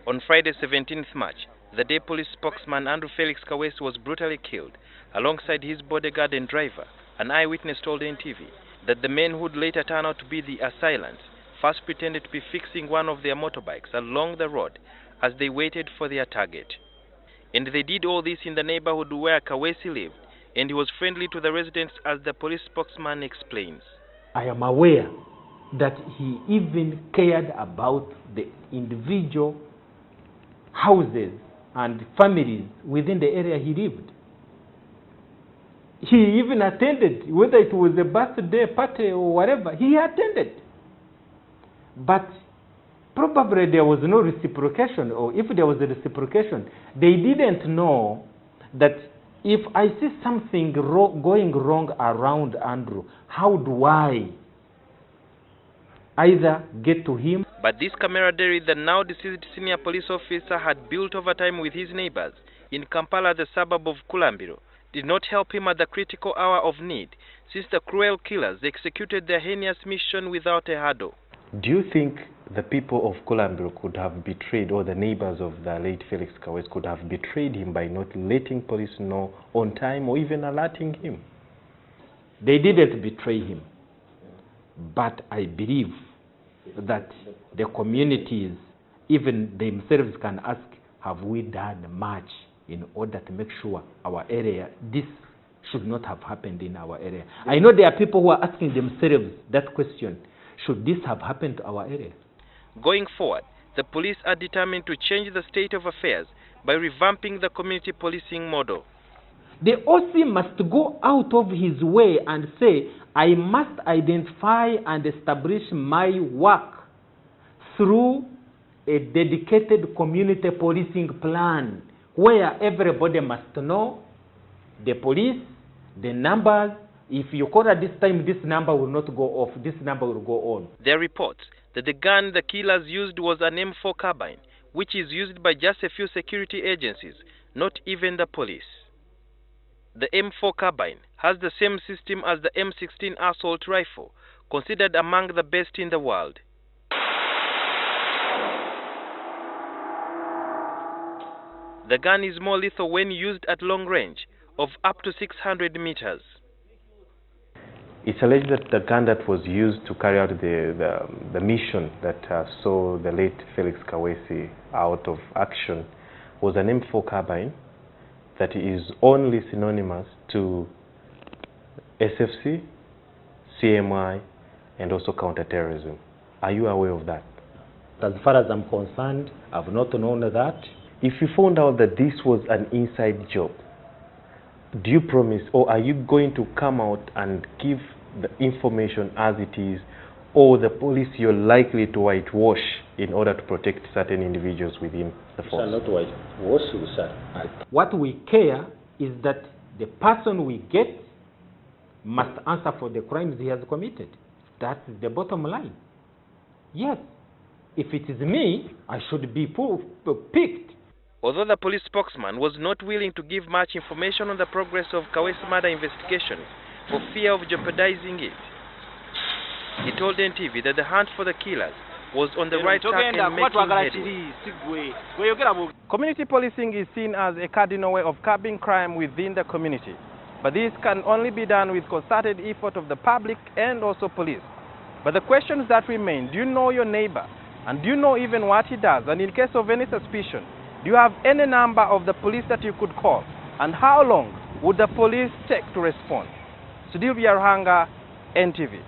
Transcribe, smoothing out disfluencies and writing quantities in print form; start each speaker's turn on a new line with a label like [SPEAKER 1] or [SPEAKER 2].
[SPEAKER 1] On Friday, 17th March, the day police spokesman Andrew Felix Kaweesi was brutally killed, alongside his bodyguard and driver. An eyewitness told NTV that the men who would later turn out to be the assailants first pretended to be fixing one of their motorbikes along the road as they waited for their target. And they did all this in the neighborhood where Kaweesi lived, and he was friendly to the residents, as the police spokesman explains.
[SPEAKER 2] I am aware that he even cared about the individual houses and families within the area he lived. He even attended, whether it was a birthday party or whatever, he attended. But probably there was no reciprocation, or if there was a reciprocation, they didn't know that if I see something going wrong around Andrew, how do I either get to him?
[SPEAKER 1] But this camaraderie the now deceased senior police officer had built over time with his neighbors in Kampala, the suburb of Kulambiro, did not help him at the critical hour of need, since the cruel killers executed their heinous mission without a hurdle.
[SPEAKER 3] Do you think the people of Kulambiro could have betrayed, or the neighbors of the late Felix Kaweesi could have betrayed him by not letting police know on time or even alerting him?
[SPEAKER 2] They didn't betray him, but I believe that the communities, even themselves, can ask, have we done much in order to make sure our area, this should not have happened in our area? I know there are people who are asking themselves that question, should this have happened to our area?
[SPEAKER 1] Going forward, the police are determined to change the state of affairs by revamping the community policing model.
[SPEAKER 2] The OC must go out of his way and say, I must identify and establish my work through a dedicated community policing plan where everybody must know the police, the numbers. If you call at this time, this number will not go off, this number will go on.
[SPEAKER 1] There are reports that the gun the killers used was an M4 carbine, which is used by just a few security agencies, not even the police. The M4 carbine has the same system as the M16 assault rifle, considered among the best in the world. The gun is more lethal when used at long range, of up to 600 meters.
[SPEAKER 3] It's alleged that the gun that was used to carry out the mission that saw the late Felix Kaweesi out of action was an M4 carbine that is only synonymous to SFC, CMI, and also counterterrorism. Are you aware of that?
[SPEAKER 2] As far as I'm concerned, I've not known that.
[SPEAKER 3] If you found out that this was an inside job, do you promise, or are you going to come out and give the information as it is, or the police you're likely to whitewash in order to protect certain individuals within the force?
[SPEAKER 2] Not whitewash, sir. What we care is that the person we get must answer for the crimes he has committed. That's the bottom line. Yes, if it is me, I should be picked.
[SPEAKER 1] Although the police spokesman was not willing to give much information on the progress of Kaweesi murder investigations for fear of jeopardizing it, he told NTV that the hunt for the killers was on the right track and making headway. Community policing is seen as a cardinal way of curbing crime within the community. But this can only be done with concerted effort of the public and also police. But the questions that remain, do you know your neighbor? And do you know even what he does? And in case of any suspicion, do you have any number of the police that you could call? And how long would the police take to respond? Sudhir Byaruhanga, NTV.